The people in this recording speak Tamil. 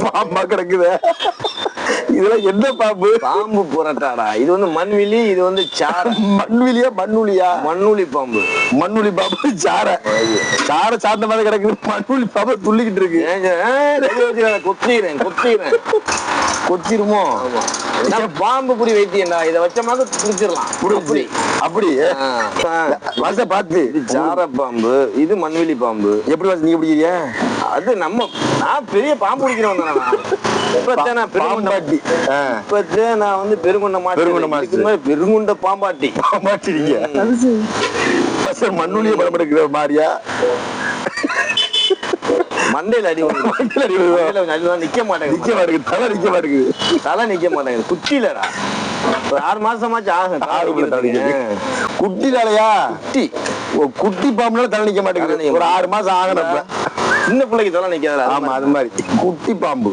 பாம்பா கிடக்குது. இதுல என்ன பாம்பு? பாம்பு புரட்டாடா. இது வந்து மண்விலி, இது வந்து சாரை. மண்விலியா மண்ணுலியா? மண்ணுளி பாம்பு. மண்ணுளி பாம்பு சாரை. சாரை சார்ந்த மாதிரி கிடக்குது. மண்ணுளி பாம்பு துள்ளிக்கிட்டு இருக்கு. கொத்திடுறேன் கொத்திடுறேன். கொத்திருமோ? பாம்பு புடி வைத்தியண்டா. இதை வச்சமாக புடிச்சிடலாம். அப்படி அப்படி வாச பாத்து. இது சாரை பாம்பு, இது மண்வெளி பாம்பு. எப்படி வாச நீங்க பிடிக்கிறீங்க? அது நான் பெரிய பாம்பு பிடிக்கிறவன் தானே. இப்பதான் நான் பாம்பாட்டி. இப்பதான் நான் வந்து பெருங்குண்ட பாம்பாட்டி. பாம்பாட்டிங்க. மண்ணுலிய படம் எடுக்கிற மாதிரியா? மண்டையில அடி நிக்க மாட்டேங்குது. தலை நிக்க மாட்டேங்குது. தலை நிக்க மாட்டேங்குது. குட்டிலடா. ஒரு 6 மாசமாச்சும் ஆகும். குட்டினாலயா? குட்டி. குட்டி பாம்புனால தலை நிக்க மாட்டேங்குது. ஒரு 6 மாசம் ஆகணும். சின்ன பிள்ளைக்கு தலை நிக்காதா? ஆமா, அது மாதிரி குட்டி பாம்பு.